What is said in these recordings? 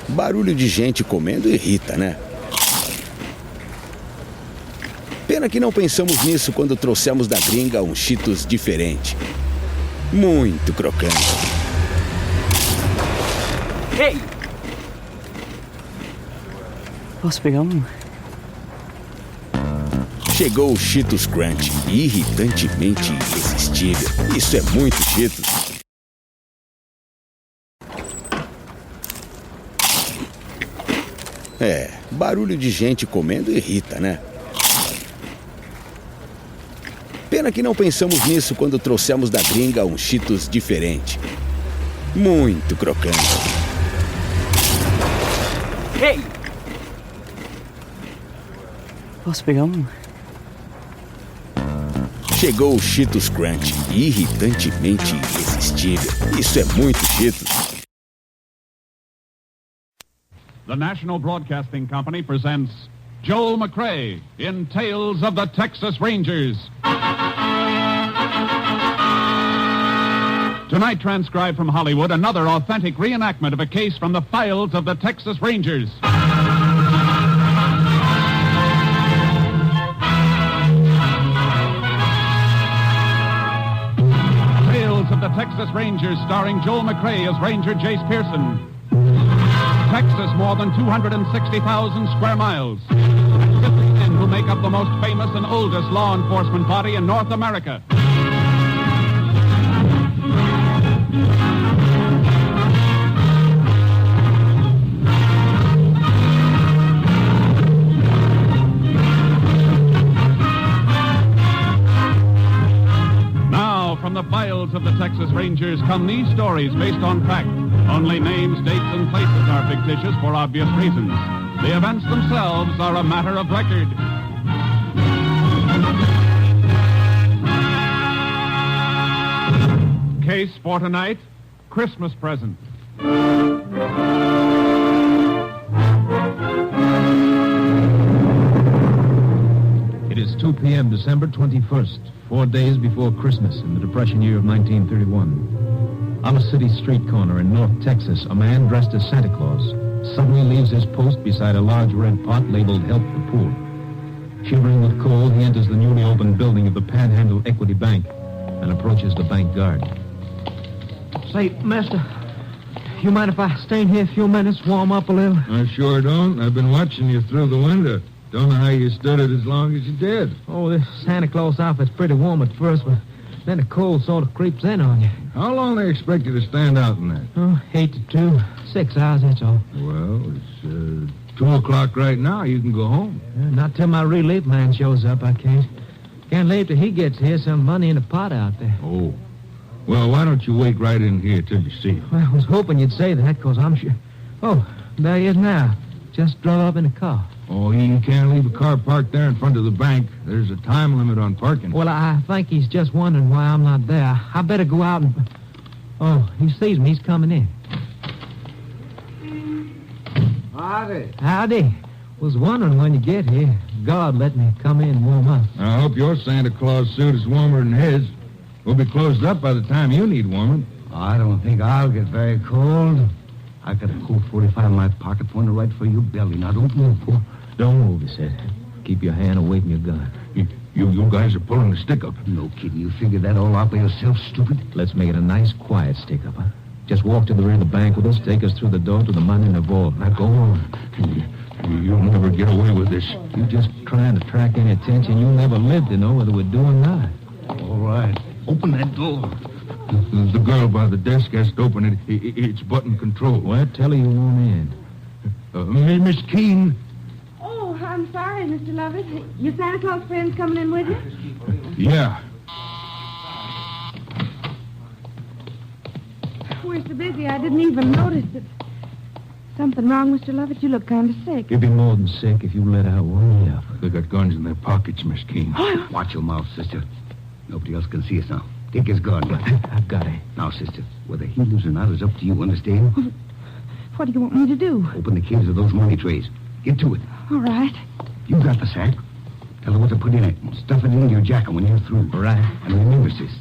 Barulho de gente comendo irrita, né? Pena que não pensamos nisso quando trouxemos da gringa um Cheetos diferente. Muito crocante. Ei! Posso pegar um? Chegou o Cheetos Crunch, irritantemente irresistível. Isso é muito Cheetos. Barulho de gente comendo irrita, né? Pena que não pensamos nisso quando trouxemos da gringa um Cheetos diferente. Muito crocante. Ei! Posso pegar um? Chegou o Cheetos Crunch, irritantemente irresistível. Isso é muito Cheetos. The National Broadcasting Company presents Joel McCrea in Tales of the Texas Rangers. Tonight, transcribed from Hollywood, another authentic reenactment of a case from the files of the Texas Rangers. Tales of the Texas Rangers, starring Joel McCrea as Ranger Jace Pearson. Texas, more than 260,000 square miles. 50 men who make up the most famous and oldest law enforcement body in North America. Now, from the files of the Texas Rangers come these stories based on fact. Only names, dates, and places are fictitious for obvious reasons. The events themselves are a matter of record. Case for tonight, Christmas present. It is 2 p.m., December 21st, 4 days before Christmas in the Depression year of 1931. On a city street corner in North Texas, a man dressed as Santa Claus suddenly leaves his post beside a large red pot labeled Help the Poor. Shivering with cold, he enters the newly opened building of the Panhandle Equity Bank and approaches the bank guard. Say, mister, you mind if I stay in here a few minutes, warm up a little? I sure don't. I've been watching you through the window. Don't know how you stood it as long as you did. Oh, this Santa Claus outfit's pretty warm at first, but then the cold sort of creeps in on you. How long they expect you to stand out in that? Oh, 8 to 2. 6 hours, that's all. Well, it's 2 o'clock right now. You can go home. Not till my relief man shows up, I can't. Can't leave till he gets here. Some money in the pot out there. Oh. Well, why don't you wait right in here till you see him? Well, I was hoping you'd say that, because I'm sure... Oh, there he is now. Just drove up in the car. Oh, you can't leave a car parked there in front of the bank. There's a time limit on parking. Well, I think he's just wondering why I'm not there. I better go out and... Oh, he sees me. He's coming in. Howdy. Howdy. Was wondering when you get here. God let me come in and warm up. I hope your Santa Claus suit is warmer than his. We'll be closed up by the time you need warming. I don't think I'll get very cold. I got a Colt 45 in my pocket, pointed right for your belly. Now, don't move, boy. Don't move, he said. Keep your hand away from your gun. You guys are pulling the stick up. No kidding. You figured that all out by yourself, stupid? Let's make it a nice, quiet stick-up, huh? Just walk to the rear of the bank with us, take us through the door to the money in the vault. Now, go on. You'll never get away with this. You just trying to attract any attention. You'll never live to know whether we're doing or not. All right. Open that door. The girl by the desk has to open it. It's button control. Well, tell her you want in. Miss Keene. Oh, I'm sorry, Mr. Lovett. Your Santa Claus friend's coming in with you? Yeah. We're so busy, I didn't even notice it. Something wrong, Mr. Lovett? You look kind of sick. You'd be more than sick if you let out one yelp. They got guns in their pockets, Miss Keene. Watch your mouth, sister. Nobody else can see us now. Take his gun. I've got it. Now, sister, whether he lives or not is up to you, understand? What do you want me to do? Open the cases of those money trays. Get to it. All right. You got the sack. Tell her what to put in it. Stuff it into your jacket when you're through. All right. And remember, sis,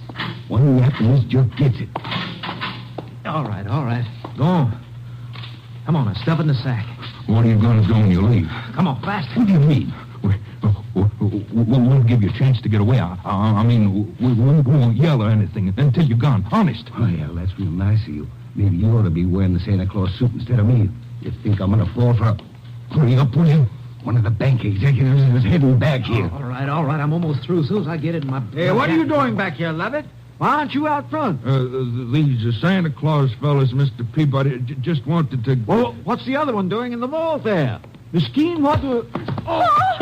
one yap and this jerk gets it. All right. Go on. Come on, now, stuff it in the sack. What are you going to do when you leave? Come on, faster. What do you mean? We'll give you a chance to get away. I mean, we won't yell or anything until you're gone. Honest. Oh, yeah, that's real nice of you. Maybe you ought to be wearing the Santa Claus suit instead of me. You think I'm going to fall for a... Hurry up, will you? One of the bank executives is heading back here. All right. I'm almost through. As soon as I get it in my... Hey, what are you doing back here, Lovett? Why aren't you out front? These Santa Claus fellas, Mr. Peabody, just wanted to... Well, what's the other one doing in the vault there? Miss Keene, what the... Oh!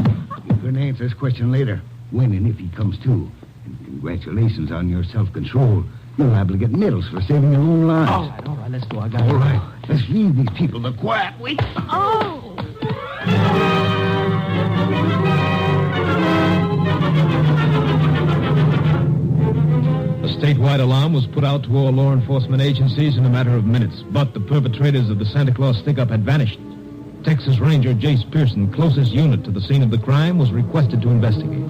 You're going to answer this question later, when and if he comes to. And congratulations on your self-control. You're liable to get medals for saving your own lives. All right, let's go. I got it. All right, let's leave these people to quiet. Wait. Oh! A statewide alarm was put out to all law enforcement agencies in a matter of minutes, but the perpetrators of the Santa Claus stick-up had vanished. Texas Ranger Jace Pearson, closest unit to the scene of the crime, was requested to investigate.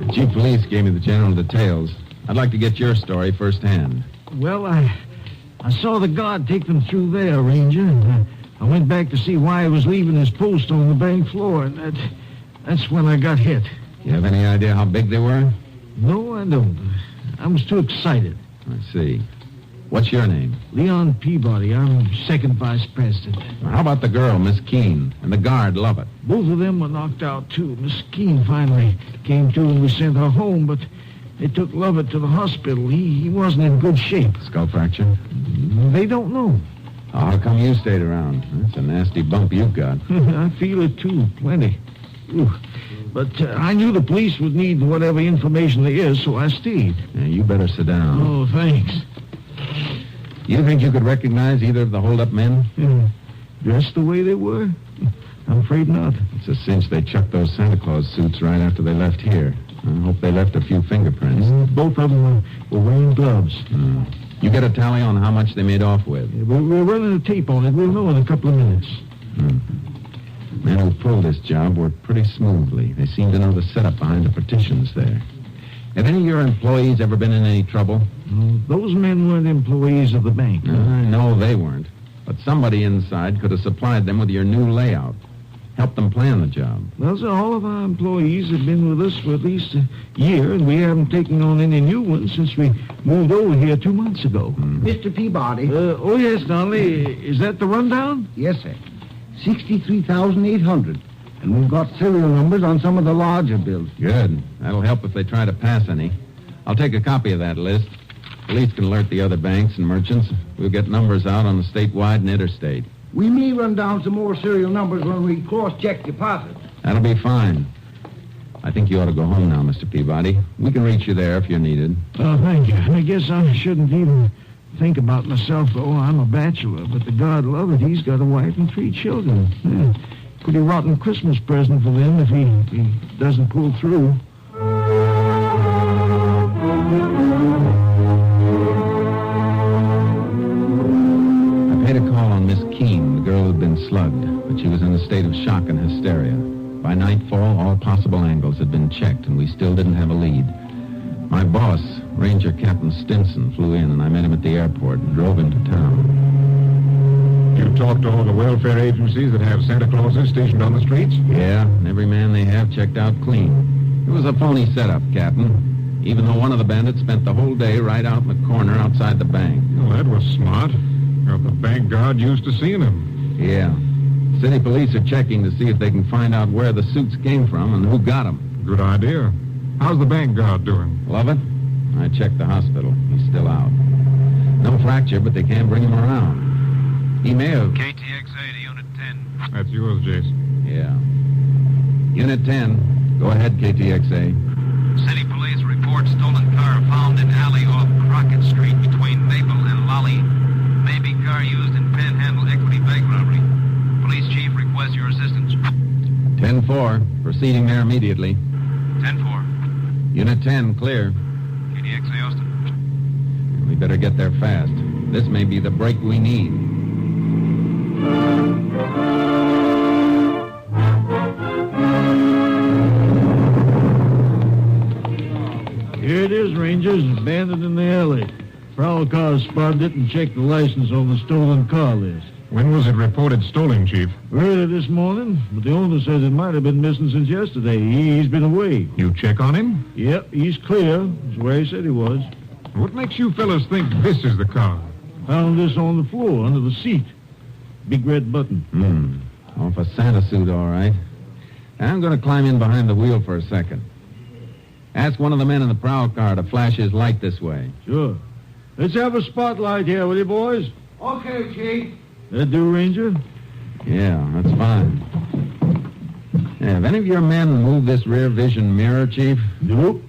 The chief of police gave me the general details. I'd like to get your story firsthand. Well, I saw the guard take them through there, Ranger. And I went back to see why he was leaving his post on the bank floor, and that's when I got hit. You have any idea how big they were? No, I don't. I was too excited. I see. What's your name? Leon Peabody. I'm second vice president. Well, how about the girl, Miss Keene, and the guard, Lovett? Both of them were knocked out, too. Miss Keene finally came to, and we sent her home, but they took Lovett to the hospital. He wasn't in good shape. Skull fracture? They don't know. Oh, how come you stayed around? That's a nasty bump you've got. I feel it, too. Plenty. Ooh. But I knew the police would need whatever information there is, so I stayed. Yeah, you better sit down. Oh, thanks. You think you could recognize either of the hold-up men? Dressed the way they were? I'm afraid not. It's a cinch they chucked those Santa Claus suits right after they left here. I hope they left a few fingerprints. Both of them were wearing gloves. You get a tally on how much they made off with? We're running a tape on it. We'll know in a couple of minutes. Men who pulled this job worked pretty smoothly. They seem to know the setup behind the partitions there. Have any of your employees ever been in any trouble? Those men weren't employees of the bank. No, they weren't. But somebody inside could have supplied them with your new layout. Helped them plan the job. Well, sir, all of our employees have been with us for at least a year, and we haven't taken on any new ones since we moved over here 2 months ago. Mr. Peabody. Oh, yes, Donnelly. Is that the rundown? Yes, sir. 63,800. And we've got serial numbers on some of the larger bills. Good. That'll help if they try to pass any. I'll take a copy of that list. Police can alert the other banks and merchants. We'll get numbers out on the statewide and interstate. We may run down some more serial numbers when we cross-check deposits. That'll be fine. I think you ought to go home now, Mr. Peabody. We can reach you there if you're needed. Oh, thank you. I guess I shouldn't even think about myself, though. I'm a bachelor, but the God love it, he's got a wife and 3 children. Pretty rotten Christmas present for them if he doesn't pull through. I paid a call on Miss Keene, the girl who'd been slugged, but she was in a state of shock and hysteria. By nightfall, all possible angles had been checked, and we still didn't have a lead. My boss, Ranger Captain Stinson, flew in, and I met him at the airport and drove him to town. You talked to all the welfare agencies that have Santa Clauses stationed on the streets? Yeah, and every man they have checked out clean. It was a phony setup, Captain. Even though one of the bandits spent the whole day right out in the corner outside the bank. Well, that was smart. Got the bank guard used to seeing him. Yeah. City police are checking to see if they can find out where the suits came from and who got them. Good idea. How's the bank guard doing? Love it? I checked the hospital. He's still out. No fracture, but they can't bring him around. He may have... KTXA to Unit 10. That's yours, Jason. Yeah. Unit 10. Go ahead, KTXA. City police report stolen car found in alley off Crockett Street between Maple and Lolly. Maybe car used in Panhandle Equity Bank robbery. Police chief requests your assistance. 10-4. Proceeding there immediately. 10-4. Unit 10, clear. KTXA Austin. We better get there fast. This may be the break we need. Here it is, Rangers. Abandoned in the alley. Prowl car spotted it and checked the license on the stolen car list. When was it reported stolen, Chief? Early this morning, but the owner says it might have been missing since yesterday. He's been away. You check on him? Yep, he's clear. That's where he said he was. What makes you fellas think this is the car? Found this on the floor, under the seat. Big red button. Off a Santa suit, all right. I'm going to climb in behind the wheel for a second. Ask one of the men in the prowl car to flash his light this way. Sure. Let's have a spotlight here, will you, boys? Okay, Chief. That do, Ranger? Yeah, that's fine. Yeah, have any of your men moved this rear vision mirror, Chief? Nope.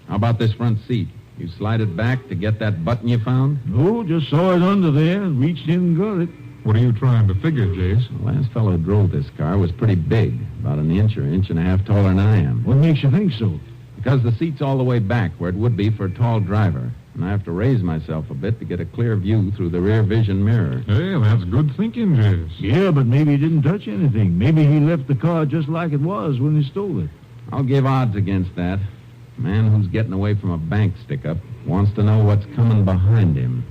How about this front seat? You slide it back to get that button you found? No, just saw it under there and reached in and got it. What are you trying to figure, Jace? The last fellow who drove this car was pretty big, about an inch or inch and a half taller than I am. What makes you think so? Because the seat's all the way back where it would be for a tall driver. And I have to raise myself a bit to get a clear view through the rear vision mirror. Hey, that's good thinking, Jace. Yeah, but maybe he didn't touch anything. Maybe he left the car just like it was when he stole it. I'll give odds against that. A man who's getting away from a bank stick-up wants to know what's coming behind him.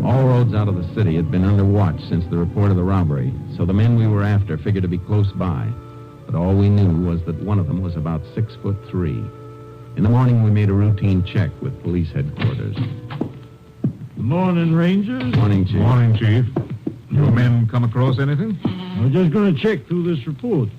All roads out of the city had been under watch since the report of the robbery, so the men we were after figured to be close by. But all we knew was that one of them was about 6'3". In the morning, we made a routine check with police headquarters. Good morning, Rangers. Morning, Chief. Morning, Chief. Your men come across anything? I'm just going to check through this report.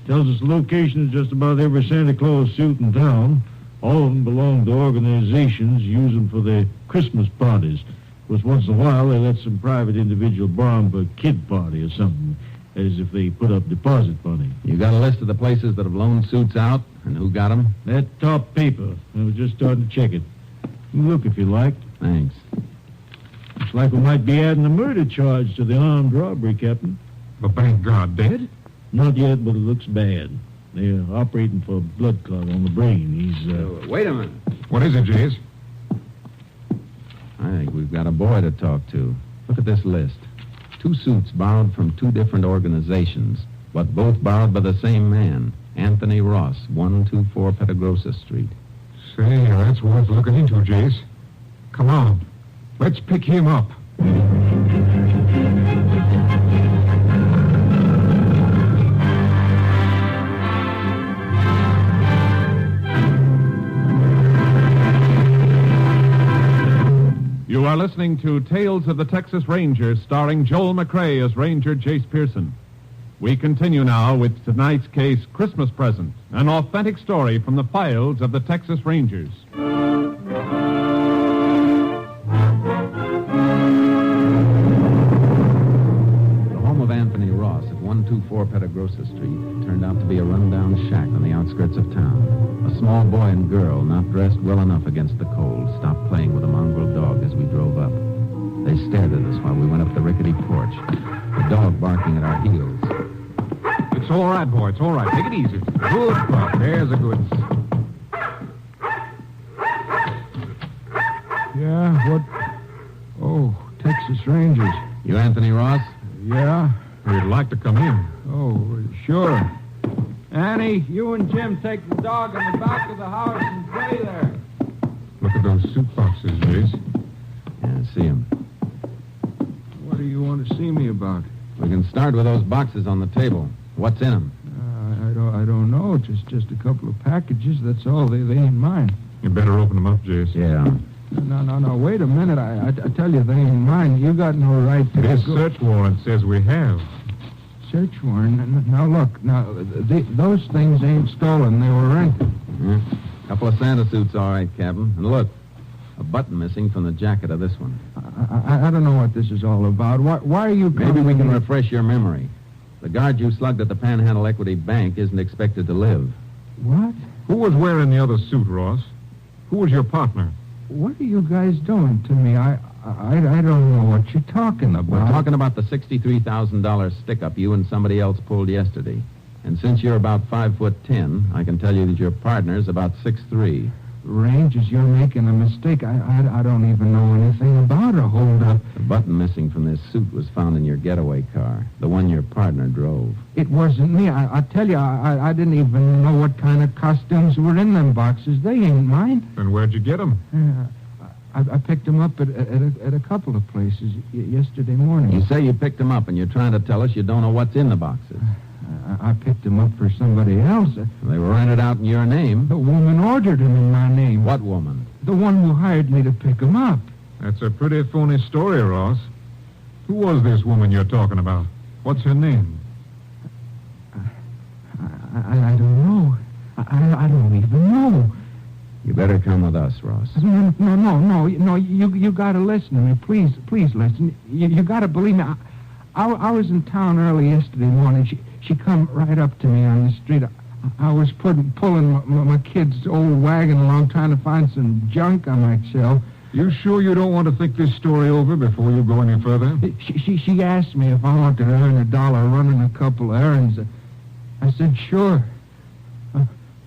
Tells us the location of just about every Santa Claus suit in town. All of them belong to organizations, use them for their Christmas parties. Of course, once in a while, they let some private individual borrow them for a kid party or something, as if they put up deposit money. You got a list of the places that have loaned suits out and who got them? That top paper. I was just starting to check it. You can look if you like. Thanks. Looks like we might be adding a murder charge to the armed robbery, Captain. The bank guard dead? Not yet, but it looks bad. They're operating for a blood clot on the brain. He's, Wait a minute. What is it, Jace? I think we've got a boy to talk to. Look at this list. 2 suits borrowed from 2 different organizations, but both borrowed by the same man, Anthony Ross, 124 Petagrosa Street. Say, that's worth looking into, Jace. Come on. Let's pick him up. You are listening to Tales of the Texas Rangers, starring Joel McCrea as Ranger Jace Pearson. We continue now with tonight's case, Christmas Present, an authentic story from the files of the Texas Rangers. The home of Anthony Ross at 124 Petagrosa Street turned out to be a rundown shack on the outskirts of town. A small boy and girl, not dressed well enough against the cold, stopped playing with a mongrel dog as we drove up. They stared at us while we went up the rickety porch, the dog barking at our heels. It's all right, boy. It's all right. Take it easy. Good pup. There's a good... Yeah, what? Oh, Texas Rangers. You Anthony Ross? Yeah? We'd like to come in. Oh, sure. Annie, you and Jim take the dog in the back of the house and play there. Look at those suit boxes, Jace. Yeah, I see him. What do you want to see me about? We can start with those boxes on the table. What's in them? I don't know. Just a couple of packages. That's all. They ain't mine. You better open them up, Jace. Yeah. No. Wait a minute. I tell you, they ain't mine. You got no right to... This search warrant says we have. Search warrant? Now, look. Those things ain't stolen. They were rented. Mm-hmm. Couple of Santa suits, all right, Captain. And look, a button missing from the jacket of this one. I don't know what this is all about. Why are you... Maybe we can refresh your memory. The guard you slugged at the Panhandle Equity Bank isn't expected to live. What? Who was wearing the other suit, Ross? Who was your partner? What are you guys doing to me? I don't know what you're talking about. We're talking about the $63,000 stick-up you and somebody else pulled yesterday. And since you're about 5'10", I can tell you that your partner's about 6'3". Rangers, you're making a mistake. I don't even know anything about a holdup. The button missing from this suit was found in your getaway car, the one your partner drove. It wasn't me. I tell you, I didn't even know what kind of costumes were in them boxes. They ain't mine. Then where'd you get them? I picked them up at a couple of places yesterday morning. You say you picked them up, and you're trying to tell us you don't know what's in the boxes. I picked them up for somebody else. They were rented out in your name. The woman ordered them in my name. What woman? The one who hired me to pick them up. That's a pretty phony story, Ross. Who was this woman you're talking about? What's her name? I don't know. I don't even know. You better come with us, Ross. No. You gotta listen to me. Please listen. You gotta believe me. I was in town early yesterday morning. She come right up to me on the street. I was pulling my kid's old wagon along, trying to find some junk I might sell. You sure you don't want to think this story over before you go any further? She asked me if I wanted to earn $1 running a couple of errands. I said, sure.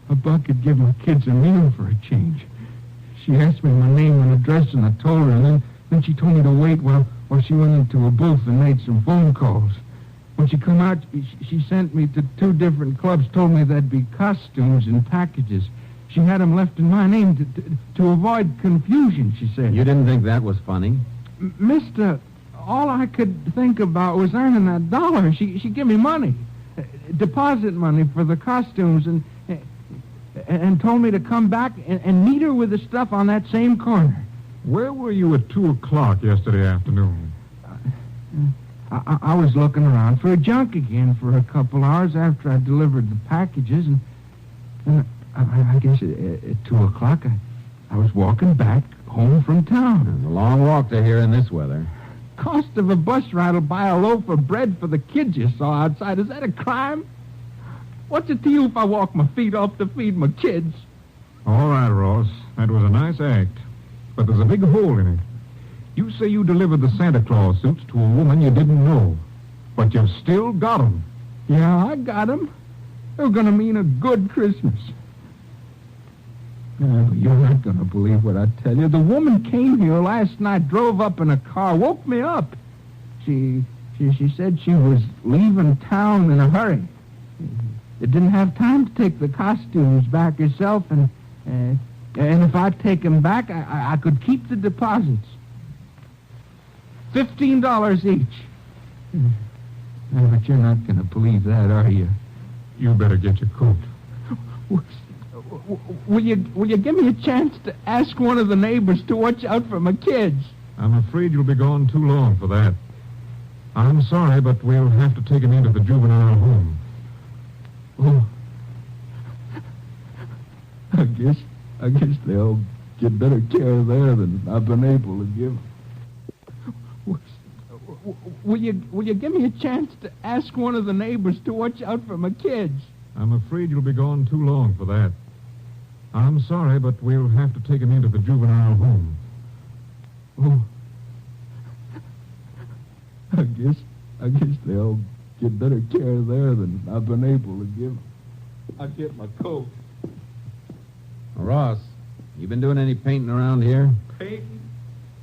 A buck could give my kids a meal for a change. She asked me my name and address, and I told her, and then she told me to wait while she went into a booth and made some phone calls. When she come out, she sent me to 2 different clubs, told me there'd be costumes and packages. She had them left in my name to avoid confusion, she said. You didn't think that was funny? Mister, all I could think about was earning $1. She gave me money, deposit money for the costumes, and told me to come back and meet her with the stuff on that same corner. Where were you at 2 o'clock yesterday afternoon? I was looking around for a junk again for a couple hours after I delivered the packages, and I guess at 2 o'clock I was walking back home from town. It's a long walk to here in this weather. Cost of a bus ride will buy a loaf of bread for the kids you saw outside. Is that a crime? What's it to you if I walk my feet off to feed my kids? All right, Ross. That was a nice act. But there's a big hole in it. You say you delivered the Santa Claus suits to a woman you didn't know. But you've still got them. Yeah, I got them. They're going to mean a good Christmas. No, you're not going to believe what I tell you. The woman came here last night, drove up in a car, woke me up. She said she was leaving town in a hurry. It didn't have time to take the costumes back herself, and if I'd take them back, I could keep the deposits. $15 each. But you're not going to believe that, are you? You better get your coat. Will you give me a chance to ask one of the neighbors to watch out for my kids? I'm afraid you'll be gone too long for that. I'm sorry, but we'll have to take him into the juvenile home. Oh. I guess they'll get better care there than I've been able to give. Will you give me a chance to ask one of the neighbors to watch out for my kids? I'm afraid you'll be gone too long for that. I'm sorry, but we'll have to take him into the juvenile home. Oh. I guess they'll get better care there than I've been able to give. I'll get my coat. Ross, you been doing any painting around here? Painting?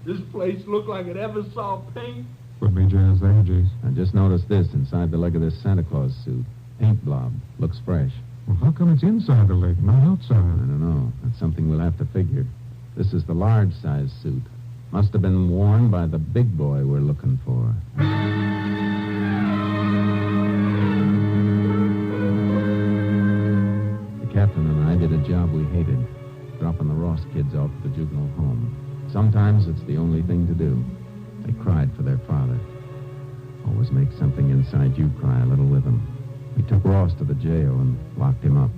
This place looked like it ever saw paint. Put me jazz there, Jace. I just noticed this inside the leg of this Santa Claus suit. Paint blob. Looks fresh. Well, how come it's inside the leg, not outside? I don't know. That's something we'll have to figure. This is the large size suit. Must have been worn by the big boy we're looking for. The captain and I did a job we hated, dropping the Ross kids off at the juvenile home. Sometimes it's the only thing to do. They cried for their father. Always make something inside you cry a little with them. We took Ross to the jail and locked him up.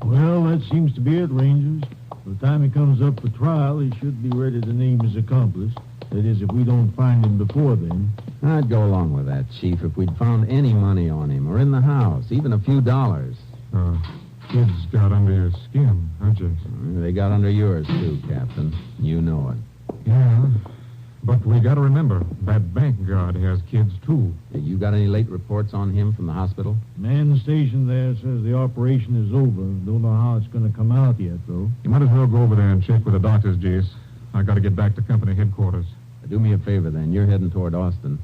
Well, that seems to be it, Rangers. By the time he comes up for trial, he should be ready to name his accomplice. That is, if we don't find him before then. I'd go along with that, Chief, if we'd found any money on him, or in the house, even a few dollars. Kids got under your skin, huh, Jason? They got under yours, too, Captain. You know it. Yeah. But we got to remember, that bank guard has kids, too. You got any late reports on him from the hospital? Man stationed there says the operation is over. Don't know how it's going to come out yet, though. You might as well go over there and check with the doctors, Jace. I got to get back to company headquarters. Do me a favor, then. You're heading toward Austin.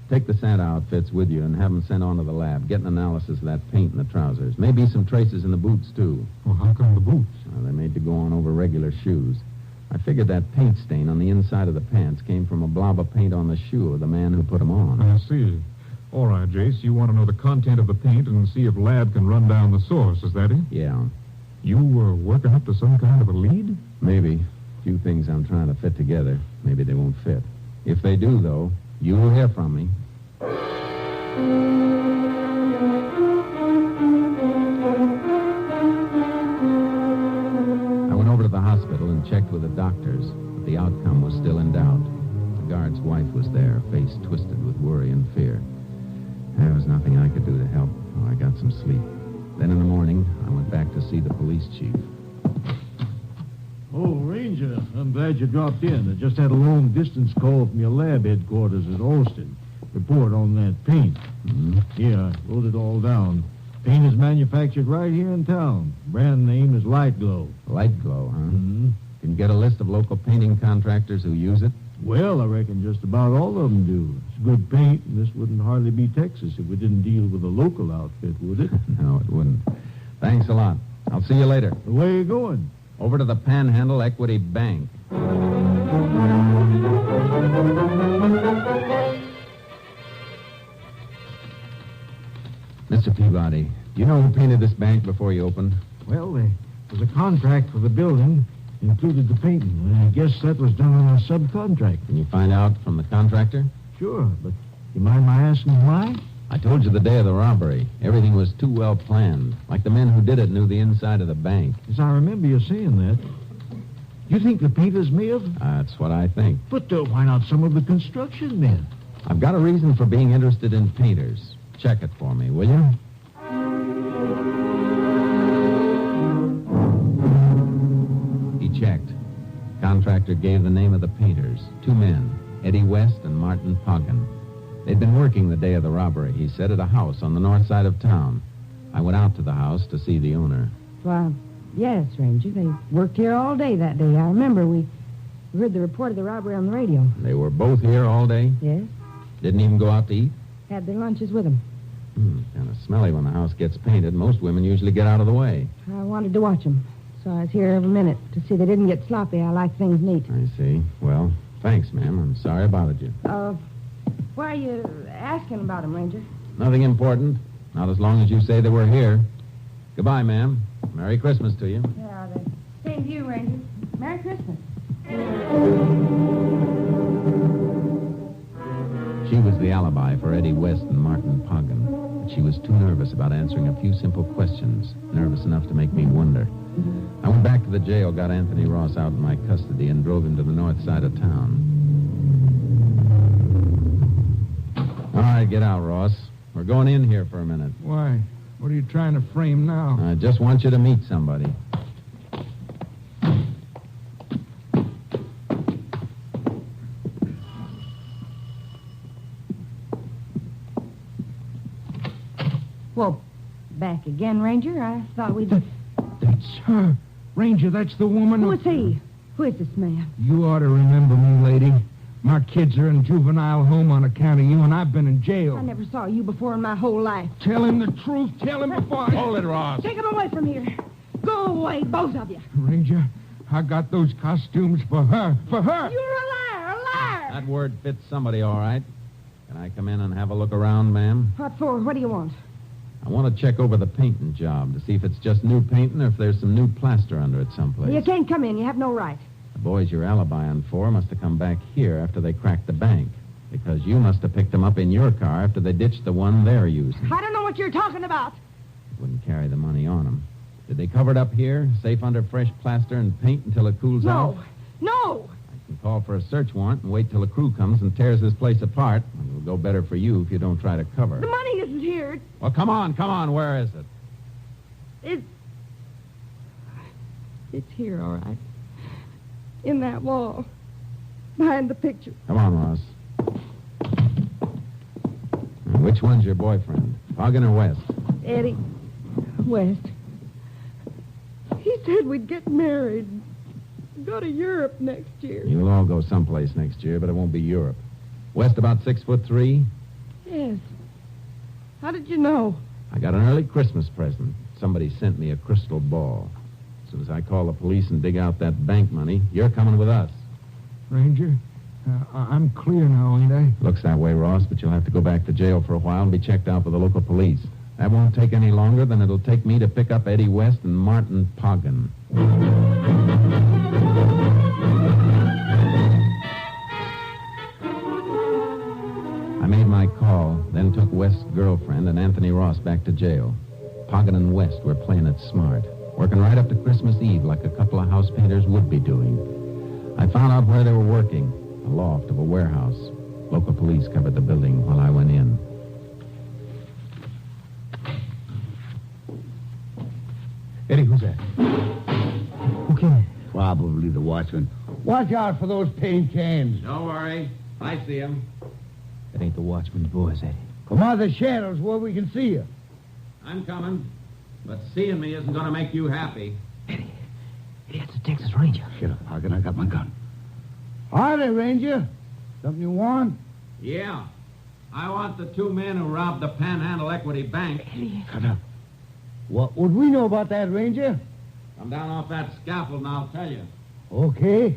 Take the Santa outfits with you and have them sent on to the lab. Get an analysis of that paint in the trousers. Maybe some traces in the boots, too. Well, how come the boots? Well, they're made to go on over regular shoes. I figured that paint stain on the inside of the pants came from a blob of paint on the shoe of the man who put them on. I see. All right, Jace, you want to know the content of the paint and see if Lab can run down the source, is that it? Yeah. You were working up to some kind of a lead? Maybe. A few things I'm trying to fit together. Maybe they won't fit. If they do, though, you'll hear from me. I went over to the hospital and checked with the doctors, but the outcome was still in doubt. The guard's wife was there, face twisted with worry and fear. There was nothing I could do to help, so I got some sleep. Then in the morning, I went back to see the police chief. Oh, Ranger, I'm glad you dropped in. I just had a long-distance call from your lab headquarters at Austin. Report on that paint. Mm-hmm. Yeah, I wrote it all down. Paint is manufactured right here in town. Brand name is Light Glow. Light Glow, huh? Mm-hmm. Can you get a list of local painting contractors who use it? Well, I reckon just about all of them do. It's good paint, and this wouldn't hardly be Texas if we didn't deal with a local outfit, would it? No, it wouldn't. Thanks a lot. I'll see you later. Where you going? Over to the Panhandle Equity Bank. Mr. Peabody, do you know who painted this bank before you opened? Well, there was a contract for the building, included the painting. I guess that was done on a subcontract. Can you find out from the contractor? Sure, but you mind my asking why? I told you the day of the robbery. Everything was too well planned. Like the men who did it knew the inside of the bank. Yes, I remember you saying that. You think the painters may have? That's what I think. But why not some of the construction men? I've got a reason for being interested in painters. Check it for me, will you? He checked. Contractor gave the name of the painters. 2 men, Eddie West and Martin Poggin. They'd been working the day of the robbery, he said, at a house on the north side of town. I went out to the house to see the owner. Why, yes, Ranger. They worked here all day that day. I remember we heard the report of the robbery on the radio. They were both here all day? Yes. Didn't even go out to eat? Had their lunches with them. Kind of smelly when the house gets painted. Most women usually get out of the way. I wanted to watch them, so I was here every minute to see they didn't get sloppy. I like things neat. I see. Well, thanks, ma'am. I'm sorry I bothered you. Why are you asking about them, Ranger? Nothing important. Not as long as you say they were here. Goodbye, ma'am. Merry Christmas to you. Yeah, the same to you, Ranger. Merry Christmas. She was the alibi for Eddie West and Martin Poggin. But she was too nervous about answering a few simple questions. Nervous enough to make me wonder. I went back to the jail, got Anthony Ross out in my custody, and drove him to the north side of town. All right, get out, Ross. We're going in here for a minute. Why? What are you trying to frame now? I just want you to meet somebody. Well, back again, Ranger. I thought we'd... That's her. Ranger, that's the woman. Who is he? Who is this man? You ought to remember me, lady. My kids are in juvenile home on account of you, and I've been in jail. I never saw you before in my whole life. Tell him the truth. Tell him before I... Hold it, Ross. Take him away from here. Go away, both of you. Ranger, I got those costumes for her. For her. You're a liar, a liar. That word fits somebody, all right. Can I come in and have a look around, ma'am? What for? What do you want? I want to check over the painting job to see if it's just new painting or if there's some new plaster under it someplace. You can't come in. You have no right. The boys you're alibying for must have come back here after they cracked the bank. Because you must have picked them up in your car after they ditched the one they're using. I don't know what you're talking about. Wouldn't carry the money on them. Did they cover it up here, safe under fresh plaster and paint until it cools out? No. I can call for a search warrant and wait till a crew comes and tears this place apart. It'll go better for you if you don't try to cover. The money isn't here. Well, come on. Where is it? It's here, all right. In that wall. behind the picture. Come on, Ross. Which one's your boyfriend? Poggin or West? Eddie. West. He said we'd get married. Go to Europe next year. You'll all go someplace next year, but it won't be Europe. West about 6'3". Yes. How did you know? I got an early Christmas present. Somebody sent me a crystal ball. As soon as I call the police and dig out that bank money, you're coming with us. Ranger, I'm clear now, ain't I? Looks that way, Ross, but you'll have to go back to jail for a while and be checked out by the local police. That won't take any longer than it'll take me to pick up Eddie West and Martin Poggin. I made my call, then took West's girlfriend and Anthony Ross back to jail. Poggin and West were playing it smart, working right up to Christmas Eve like a couple of house painters would be doing. I found out where they were working, a loft of a warehouse. Local police covered the building while I went in. Eddie, who's that? Okay. Probably the watchman. Watch out for those paint cans. Don't worry. I see him. That ain't the watchman's voice, Eddie. Come out of the shadows where we can see you. I'm coming, but seeing me isn't going to make you happy. Eddie, that's the Texas Ranger. Shut up, Poggin. I got my gun. Howdy, Ranger. Something you want? Yeah. I want the two men who robbed the Panhandle Equity Bank. Shut up. What would we know about that, Ranger? Come down off that scaffold and I'll tell you. Okay.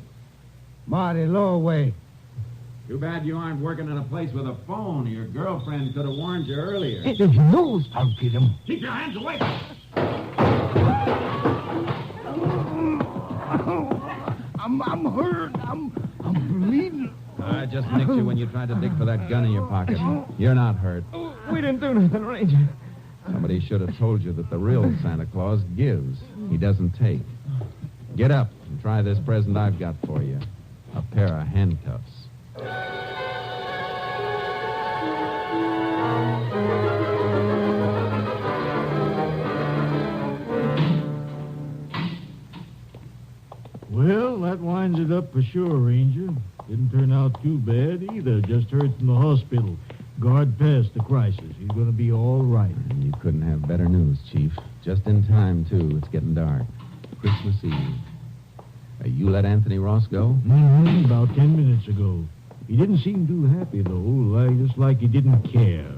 Marty, lower away. Too bad you aren't working in a place with a phone. Your girlfriend could have warned you earlier. If he knows, I'll get him. Keep your hands away. I'm hurt. I'm bleeding. I just nicked you when you tried to dig for that gun in your pocket. You're not hurt. We didn't do nothing, Ranger. Somebody should have told you that the real Santa Claus gives. He doesn't take. Get up and try this present I've got for you. A pair of handcuffs. Well, that winds it up for sure, Ranger. Didn't turn out too bad either. Just heard from the hospital. Guard passed the crisis. He's going to be all right. And you couldn't have better news, Chief. Just in time, too. It's getting dark. Christmas Eve. You let Anthony Ross go? Mm-hmm, about 10 minutes ago. He didn't seem too happy, though. Just like he didn't care.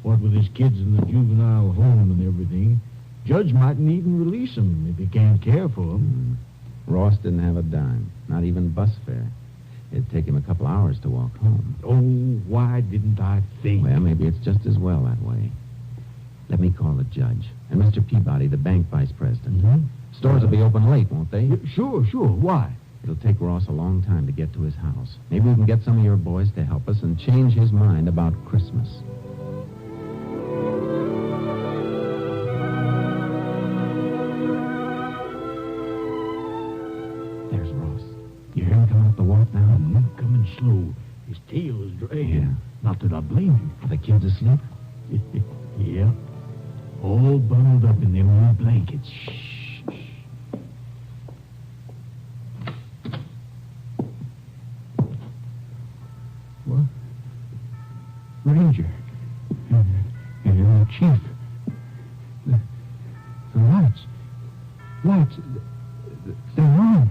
What with his kids in the juvenile home and everything. Judge mightn't even release him if he can't care for him. Ross didn't have a dime. Not even bus fare. It'd take him a couple hours to walk home. Oh, why didn't I think? Well, maybe it's just as well that way. Let me call the judge. And Mr. Peabody, the bank vice president. Mm-hmm. Stores will be open late, won't they? Sure. Why? It'll take Ross a long time to get to his house. Maybe we can get some of your boys to help us and change his mind about Christmas. There's Ross. You hear him coming up the walk now? Coming slow. His tail is dragging. Yeah. Not that I blame him. Are the kids asleep? Yeah. All bundled up in them old blankets. Shh. What? Ranger. And Chief. The lights. They're on.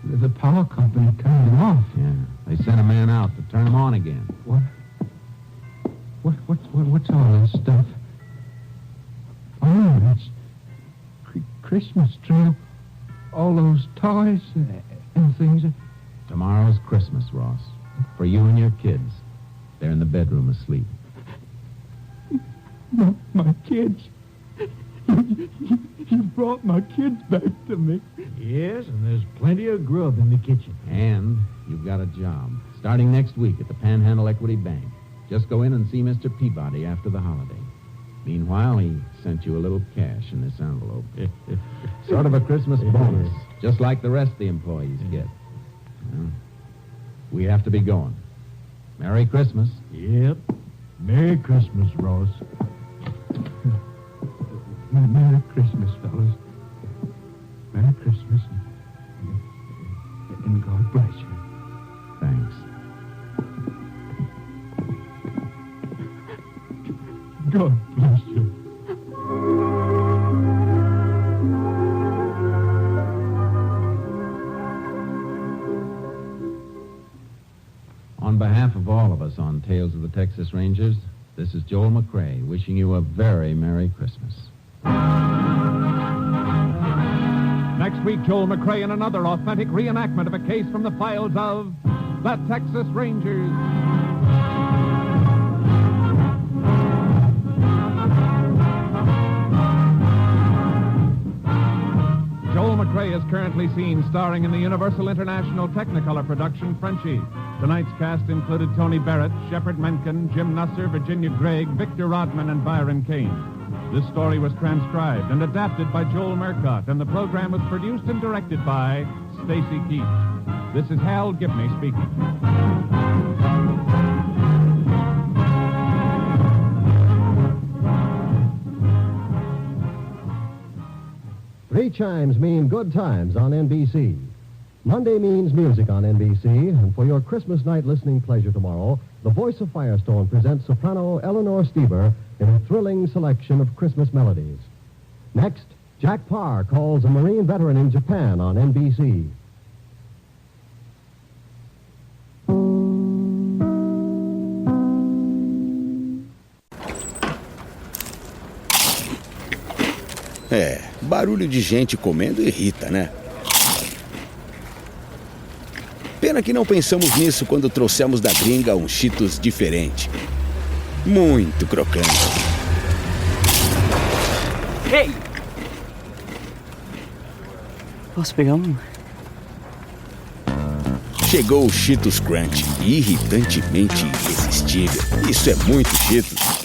The power company turned them off. Yeah. They sent a man out to turn them on again. What's all this stuff? Oh, it's Christmas tree. All those toys and things. Tomorrow's Christmas, Ross. For you and your kids. They're in the bedroom asleep. My kids. You brought my kids back to me. Yes, and there's plenty of grub in the kitchen. And you've got a job. Starting next week at the Panhandle Equity Bank. Just go in and see Mr. Peabody after the holiday. Meanwhile, he sent you a little cash in this envelope. Sort of a Christmas bonus, just like the rest of the employees get. Well, we have to be going. Merry Christmas. Yep. Merry Christmas, Ross. Merry Christmas, fellas. Merry Christmas. And God bless you. Thanks. God bless you. On behalf of all of us on Tales of the Texas Rangers, this is Joel McCrae wishing you a very Merry Christmas. Next week, Joel McCrae in another authentic reenactment of a case from the files of the Texas Rangers. Joel McCrae is currently seen starring in the Universal International Technicolor production Frenchie. Tonight's cast included Tony Barrett, Shepard Menken, Jim Nusser, Virginia Gregg, Victor Rodman, and Byron Kane. This story was transcribed and adapted by Joel Murcott, and the program was produced and directed by Stacy Keach. This is Hal Gibney speaking. 3 chimes mean good times on NBC. Monday means music on NBC, and for your Christmas night listening pleasure tomorrow, the Voice of Firestone presents soprano Eleanor Steber in a thrilling selection of Christmas melodies. Next, Jack Parr calls a Marine veteran in Japan on NBC. Barulho de gente comendo irrita, né? Pena que não pensamos nisso quando trouxemos da gringa um Cheetos diferente. Muito crocante. Ei! Posso pegar um? Chegou o Cheetos Crunch, irritantemente irresistível. Isso é muito Cheetos.